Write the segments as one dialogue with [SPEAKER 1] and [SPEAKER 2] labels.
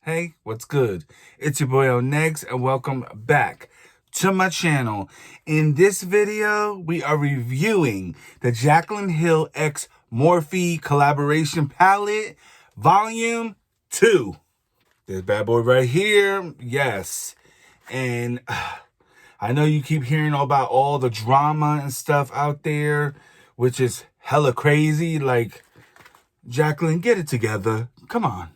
[SPEAKER 1] Hey, what's good? It's your boy Negs and welcome back to my channel. In this video, we are reviewing the Jaclyn Hill X Morphe collaboration palette, volume 2. This bad boy right here, yes. And I know you keep hearing about all the drama and stuff out there, which is hella crazy. Like, Jaclyn, get it together. Come on.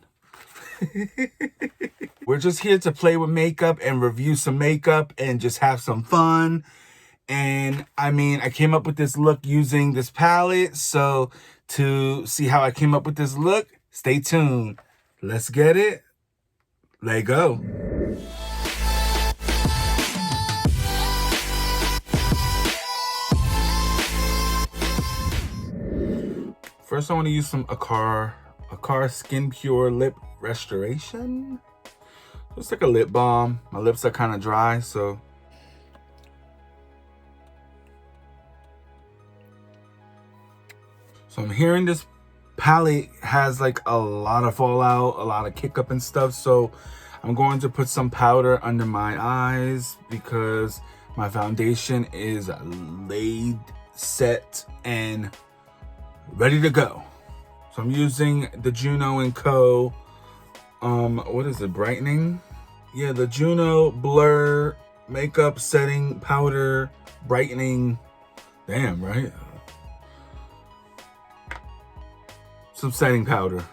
[SPEAKER 1] We're just here to play with makeup and review some makeup and just have some fun. And I mean, I came up with this look using this palette. So to see how I came up with this look, stay tuned. Let's get it. Let go. First, I want to use some Akar Skin Pure Lip Restoration. It's like a lip balm. My lips are kind of dry, so I'm hearing this palette has like a lot of fallout, a lot of kick up and stuff. So I'm going to put some powder under my eyes because my foundation is laid, set, and ready to go. So I'm using the Juno & Co. What is it, brightening? Yeah, the Juno Blur Makeup Setting Powder Brightening. Damn, right? Some setting powder.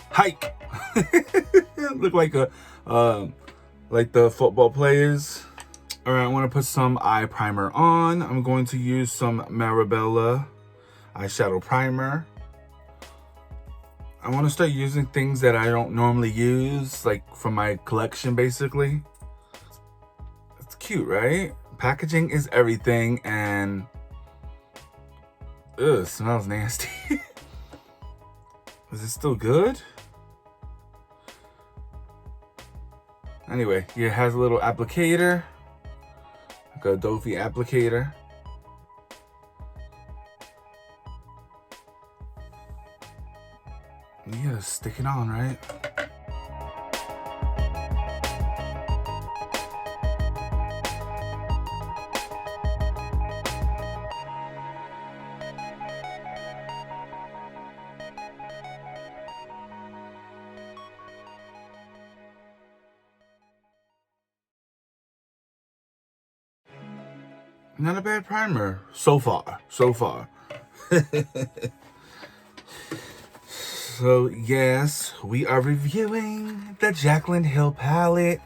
[SPEAKER 1] Hike. Look like like the football players. All right, I want to put some eye primer on. I'm going to use some Marabella eyeshadow primer. I want to start using things that I don't normally use, like from my collection, basically. It's cute, right? Packaging is everything, and ugh, it smells nasty. Is it still good? Anyway, yeah, it has a little applicator, like a doffy applicator. Yeah, stick it on, right? Not a bad primer so far. So yes, we are reviewing the Jaclyn Hill palette.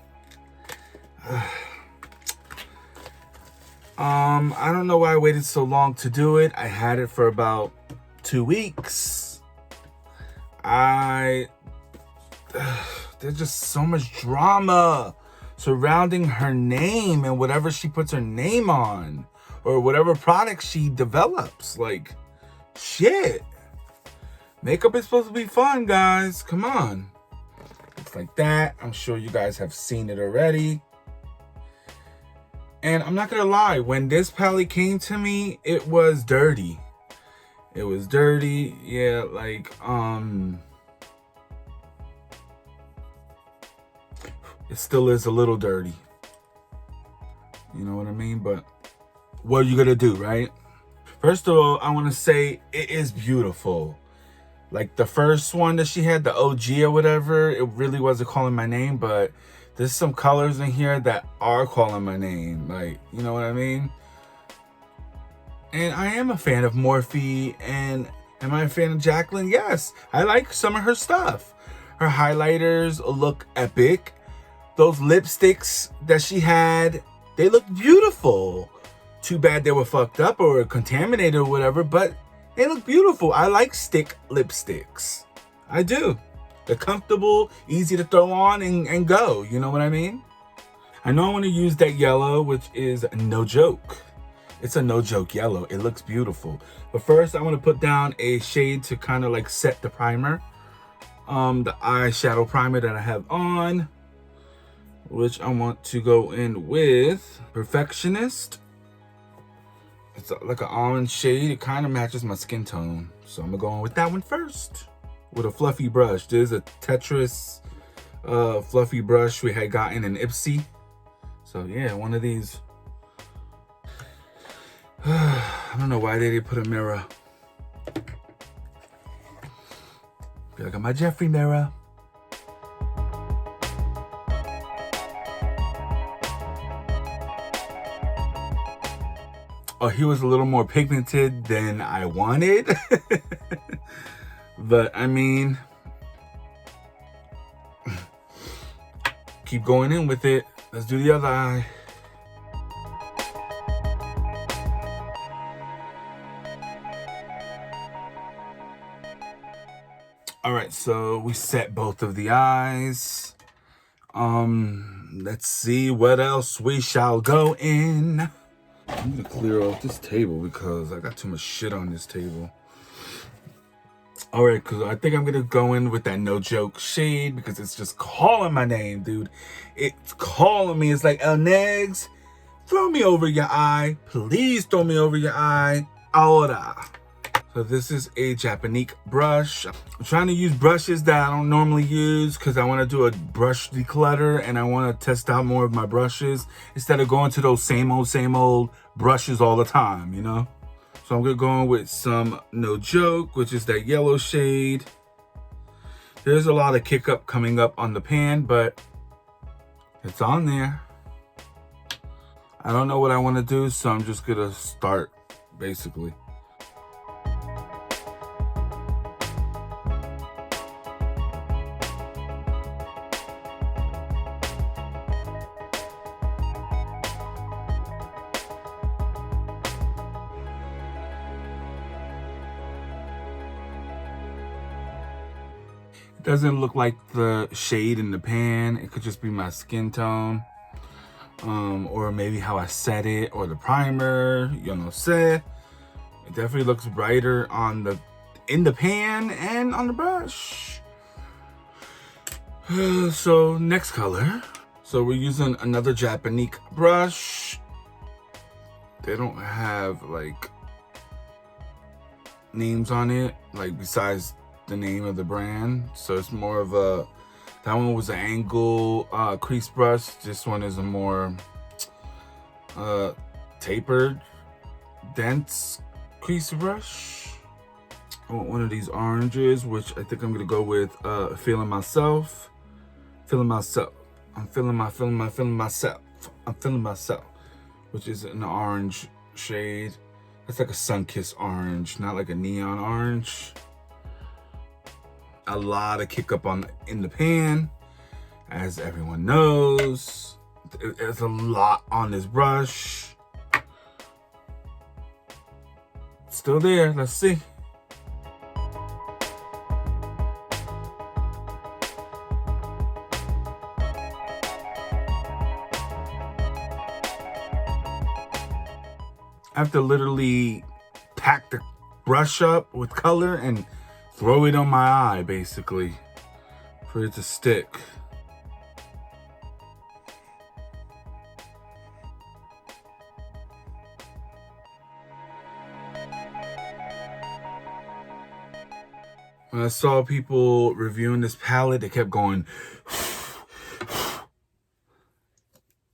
[SPEAKER 1] I don't know why I waited so long to do it. I had it for about 2 weeks. There's just so much drama surrounding her name and whatever she puts her name on, or whatever product she develops. Like, shit. Makeup is supposed to be fun, guys. Come on. It's like that. I'm sure you guys have seen it already. And I'm not gonna lie, when this palette came to me, it was dirty. It was dirty. Yeah, like, it still is a little dirty. You know what I mean? But what are you gonna do, right? First of all, I want to say it is beautiful. Like the first one that she had, the OG or whatever, it really wasn't calling my name, but there's some colors in here that are calling my name. Like, you know what I mean? And I am a fan of Morphe, and am I a fan of Jaclyn? Yes, I like some of her stuff. Her highlighters look epic. Those lipsticks that she had, they look beautiful. Too bad they were fucked up or contaminated or whatever, but they look beautiful. I like stick lipsticks. I do. They're comfortable, easy to throw on and go. You know what I mean? I know I want to use that yellow, which is no joke. It's a no joke yellow. It looks beautiful. But first, I want to put down a shade to kind of like set the primer. The eyeshadow primer that I have on, which I want to go in with Perfectionist. It's like an orange shade. It kind of matches my skin tone. So I'm gonna go on with that one first. With a fluffy brush. There's a Tetris fluffy brush we had gotten in Ipsy. So yeah, one of these. I don't know why they didn't put a mirror. I got my Jeffree mirror. Oh, he was a little more pigmented than I wanted. But I mean, keep going in with it. Let's do the other eye. All right, so we set both of the eyes. Let's see what else we shall go in. I'm gonna clear off this table because I got too much shit on this table. All right, because I think I'm gonna go in with that No Joke shade because it's just calling my name, dude. It's calling me. It's like, El Negs, throw me over your eye. Please throw me over your eye. Ahora. So this is a Japanese brush. I'm trying to use brushes that I don't normally use because I want to do a brush declutter and I want to test out more of my brushes instead of going to those same old brushes all the time, you know? So I'm going to go in with some No Joke, which is that yellow shade. There's a lot of kick up coming up on the pan, but it's on there. I don't know what I want to do, so I'm just going to start, basically. Doesn't look like the shade in the pan. It could just be my skin tone, or maybe how I set it, or the primer. You know, it definitely looks brighter in the pan and on the brush. So next color. So we're using another Japanese brush. They don't have like names on it, like besides the name of the brand, so it's more of a, that one was an angle crease brush. This one is a more tapered, dense crease brush. I want one of these oranges, which I think I'm gonna go with feeling myself, which is an orange shade. It's like a sun-kissed orange, not like a neon orange. A lot of kick up in the pan, as everyone knows. There's a lot on this brush. It's still there. Let's see. I have to literally pack the brush up with color and throw it on my eye, basically, for it to stick. When I saw people reviewing this palette, they kept going,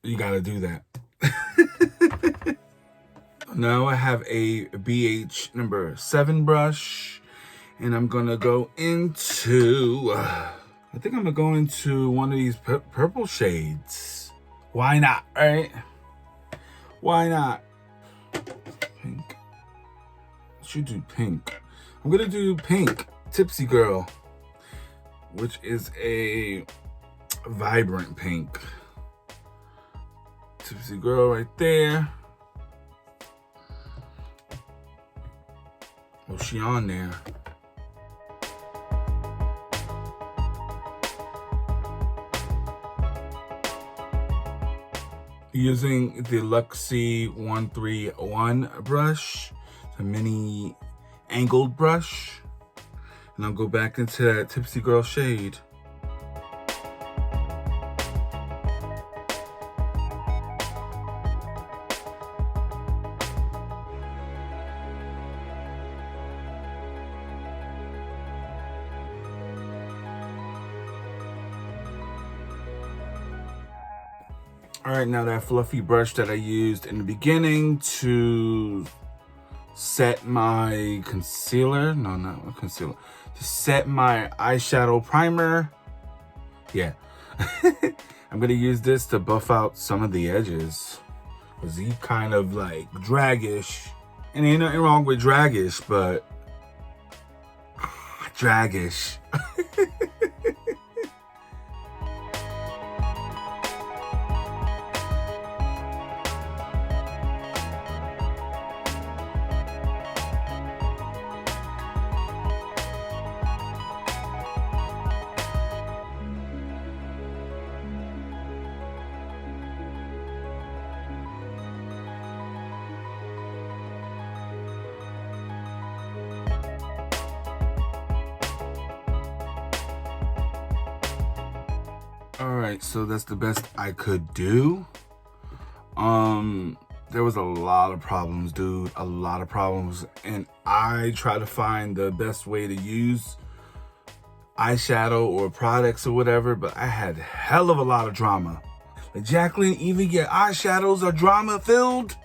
[SPEAKER 1] you gotta do that. Now I have a BH number 7 brush. And I'm gonna go into, I think I'm gonna go into one of these purple shades. Why not, right? Why not? Pink. Should do pink. I'm gonna do pink, Tipsy Girl, which is a vibrant pink. Tipsy Girl right there. Oh, she on there. Using the Luxie 131 brush, a mini angled brush, and I'll go back into that Tipsy Girl shade. All right, now that fluffy brush that I used in the beginning to set my concealer, no, not concealer, to set my eyeshadow primer. Yeah, I'm gonna use this to buff out some of the edges, because he kind of like draggish. And ain't nothing wrong with draggish, but draggish. All right, so that's the best I could do. There was a lot of problems, dude, a lot of problems. And I try to find the best way to use eyeshadow or products or whatever, but I had hell of a lot of drama. Like, Jaclyn, even your eyeshadows are drama filled.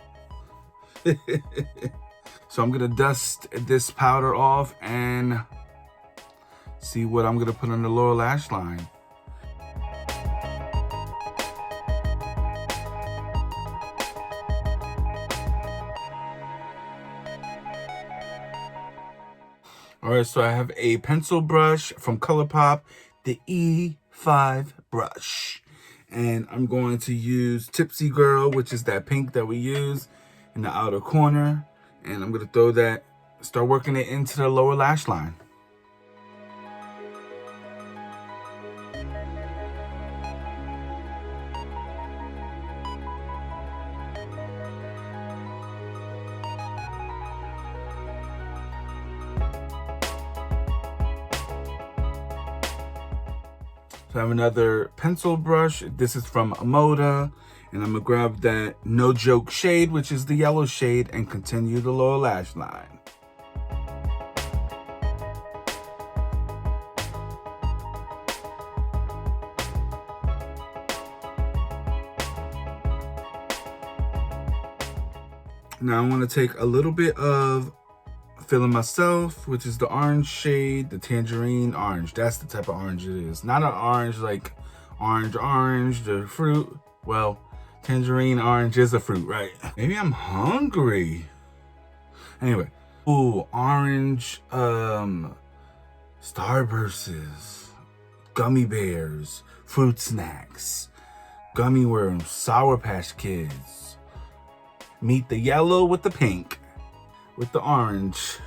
[SPEAKER 1] So I'm gonna dust this powder off and see what I'm gonna put on the lower lash line. All right, so I have a pencil brush from ColourPop, the E5 brush. And I'm going to use Tipsy Girl, which is that pink that we use in the outer corner. And I'm gonna throw that, start working it into the lower lash line. So I have another pencil brush. This is from Moda. And I'm gonna grab that No Joke shade, which is the yellow shade, and continue the lower lash line. Now I wanna take a little bit of Feeling Myself, which is the orange shade, the tangerine orange. That's the type of orange it is. Not an orange like orange, the fruit. Well, tangerine orange is a fruit, right? Maybe I'm hungry. Anyway, ooh, orange, Starbursts, gummy bears, fruit snacks, gummy worms, Sour Patch Kids. Meet the yellow with the pink, with the orange.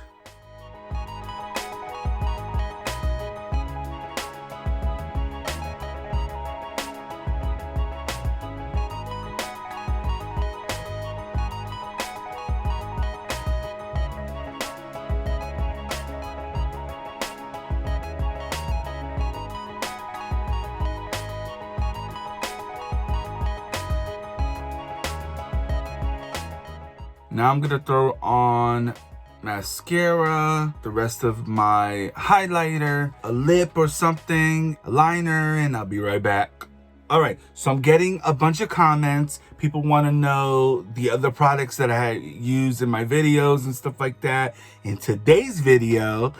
[SPEAKER 1] Now I'm gonna throw on mascara, the rest of my highlighter, a lip or something, a liner, and I'll be right back. All right, so I'm getting a bunch of comments. People wanna know the other products that I used in my videos and stuff like that. In today's video,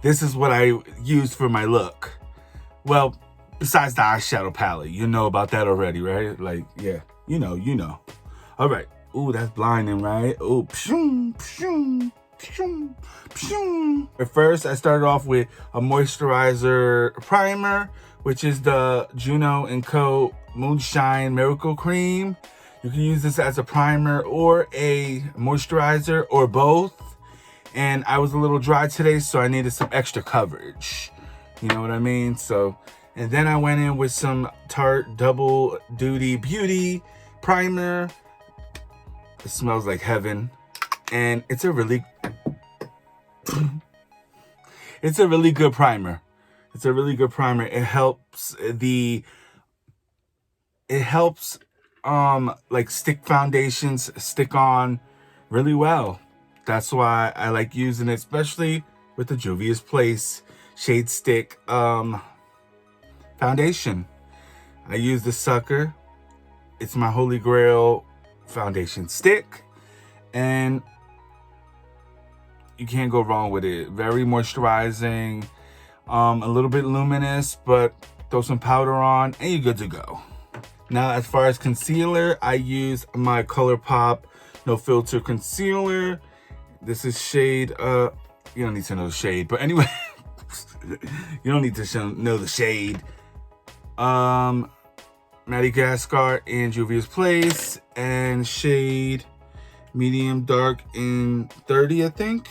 [SPEAKER 1] this is what I used for my look. Well, besides the eyeshadow palette, you know about that already, right? Like, yeah, you know. All right. Ooh, that's blinding, right? Ooh, pshung, pshung, pshung, pshung. At first, I started off with a moisturizer primer, which is the Juno & Co. Moonshine Miracle Cream. You can use this as a primer or a moisturizer or both. And I was a little dry today, so I needed some extra coverage. You know what I mean? So, and then I went in with some Tarte Double Duty Beauty primer. It smells like heaven, and it's a really good primer. It's a really good primer. It helps like stick foundations stick on really well. That's why I like using it, especially with the Juvia's Place Shade Stick foundation. I use this sucker It's my holy grail foundation stick, and you can't go wrong with it. Very moisturizing, a little bit luminous, but throw some powder on and you're good to go. Now, as far as concealer, I use my ColourPop No Filter Concealer. This is shade, you don't need to know the shade, but anyway, you don't need to know the shade. Madagascar in Juvia's Place, and shade medium dark in 30, I think.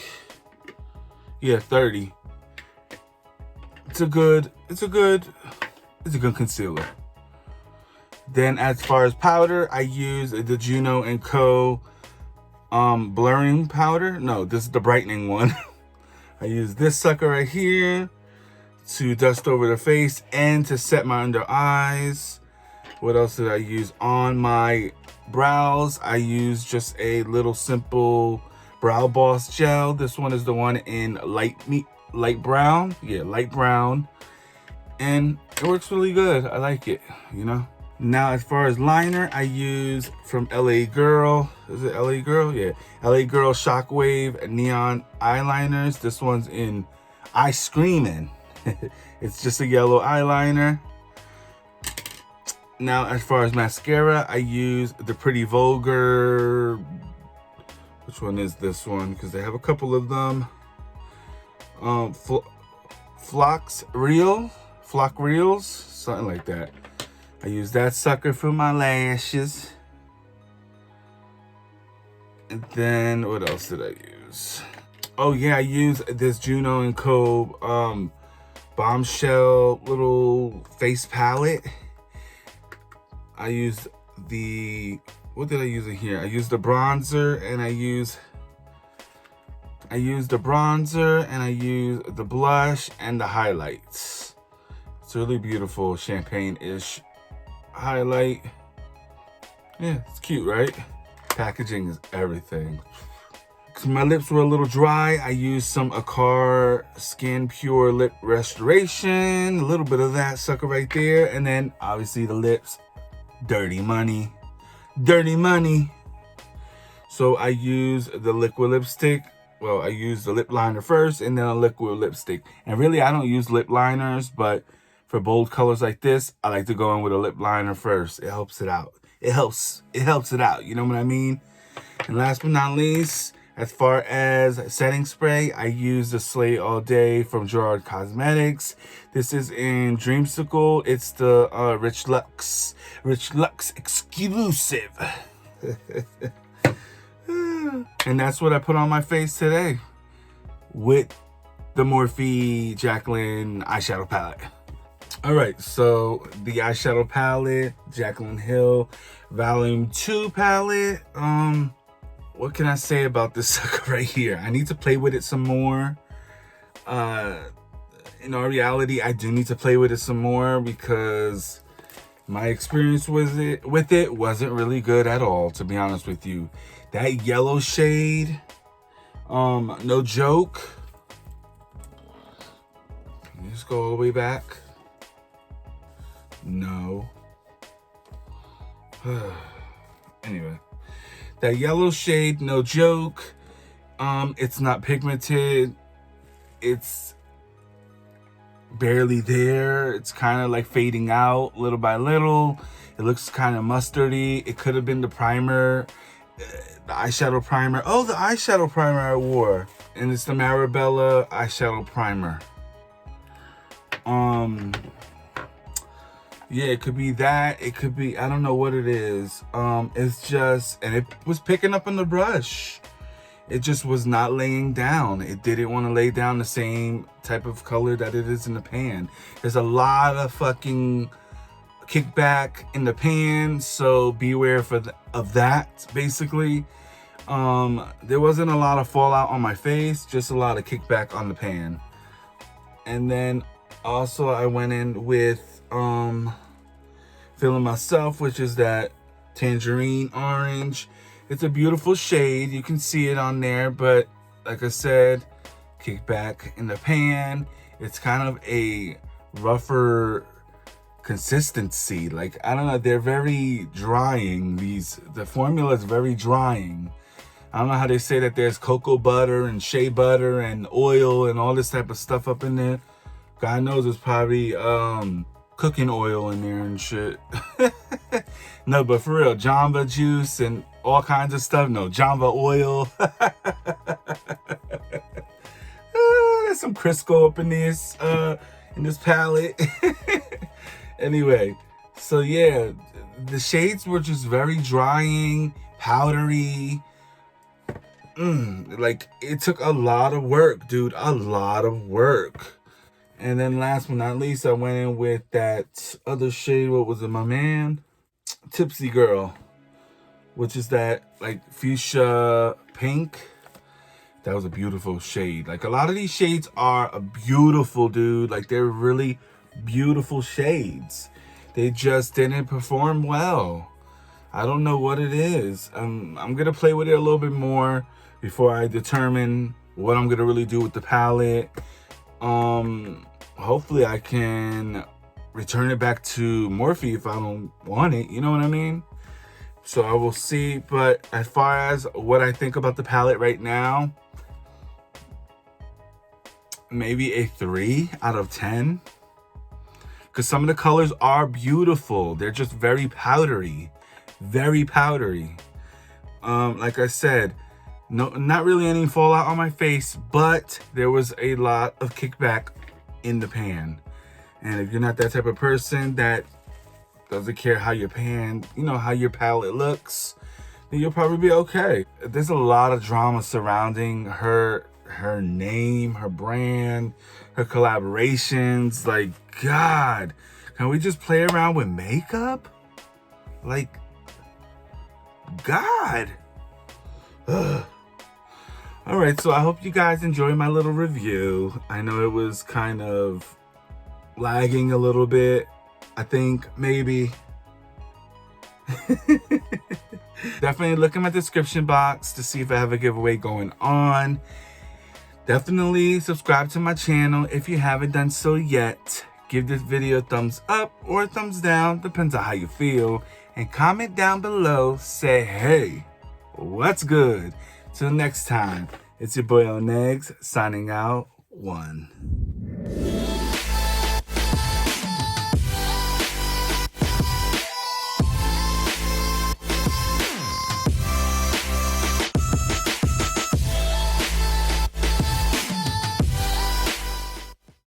[SPEAKER 1] Yeah, 30. It's a good concealer. Then as far as powder, I use the Juno & Co. Blurring powder. No, this is the brightening one. I use this sucker right here to dust over the face and to set my under eyes. What else did I use on my brows? I use just a little simple Brow Boss gel. This one is the one in light brown. Yeah, light brown. And it works really good. I like it, you know. Now, as far as liner, I use from LA Girl. Is it LA Girl? Yeah. LA Girl Shockwave Neon Eyeliners. This one's in Eye Screamin'. It's just a yellow eyeliner. Now, as far as mascara, I use the Pretty Vulgar. Which one is this one? Because they have a couple of them. Flock Reels, something like that. I use that sucker for my lashes. And then, what else did I use? Oh yeah, I use this Juno & Co. Bombshell little face palette. I used the, what did I use in here? I used the bronzer, and I used the bronzer, and I used the blush and the highlights. It's really beautiful champagne-ish highlight. Yeah, it's cute, right? Packaging is everything. Because my lips were a little dry, I used some Akar Skin Pure Lip Restoration. A little bit of that sucker right there. And then, obviously, the lips. Dirty money. Dirty money. So I use the liquid lipstick. Well, I use the lip liner first and then a liquid lipstick. And really, I don't use lip liners, but for bold colors like this, I like to go in with a lip liner first. It helps it out. It helps it out. You know what I mean? And last but not least, as far as setting spray, I use the Slay All Day from Gerard Cosmetics. This is in Dreamsicle. It's the Rich Luxe exclusive. And that's what I put on my face today with the Morphe Jaclyn eyeshadow palette. All right, so the eyeshadow palette, Jaclyn Hill Volume 2 palette. What can I say about this sucker right here? I need to play with it some more. In all reality, I do need to play with it some more because my experience with it wasn't really good at all, to be honest with you. That yellow shade, no joke. Can you just go all the way back? No. Anyway. That yellow shade, no joke. It's not pigmented. It's barely there. It's kind of like fading out little by little. It looks kind of mustardy. It could have been the primer, the eyeshadow primer. Oh, the eyeshadow primer I wore. And it's the Marabella eyeshadow primer. Yeah, it could be that. It could be, I don't know what it is. It's just, and it was picking up on the brush. It just was not laying down. It didn't want to lay down the same type of color that it is in the pan. There's a lot of fucking kickback in the pan, so beware of that, basically. There wasn't a lot of fallout on my face, just a lot of kickback on the pan. And then also I went in with Feeling Myself, which is that tangerine orange. It's a beautiful shade. You can see it on there, but like I said, kick back in the pan. It's kind of a rougher consistency. Like, I don't know, they're very drying. The formula is very drying. I don't know how they say that there's cocoa butter and shea butter and oil and all this type of stuff up in there. God knows there's probably cooking oil in there and shit. No, but for real, Jamba juice and all kinds of stuff. No, Jamba oil. There's some Crisco up in this palette. Anyway, so yeah, the shades were just very drying, powdery. Like, it took a lot of work, dude, a lot of work. And then last but not least, I went in with that other shade. What was it, my man? Tipsy Girl, which is that like fuchsia pink. That was a beautiful shade. Like, a lot of these shades are beautiful, dude. Like, they're really beautiful shades. They just didn't perform well. I don't know what it is. I'm gonna play with it a little bit more before I determine what I'm gonna really do with the palette. Hopefully I can return it back to Morphe if I don't want it, you know what I mean? So I will see. But as far as what I think about the palette right now, maybe a 3 out of 10. Because some of the colors are beautiful. They're just very powdery. Very powdery. Like I said, no, not really any fallout on my face, but there was a lot of kickback in the pan. And if you're not that type of person that doesn't care how your pan, you know, how your palette looks, then you'll probably be okay. There's a lot of drama surrounding her name, her brand, her collaborations. Like, God, can we just play around with makeup? Like, God. Ugh. All right, so I hope you guys enjoy my little review. I know it was kind of lagging a little bit, I think, maybe. Definitely look in my description box to see if I have a giveaway going on. Definitely subscribe to my channel if you haven't done so yet. Give this video a thumbs up or a thumbs down, depends on how you feel. And comment down below, say, hey, what's good? Till next time, it's your boy Onegs signing out. 1.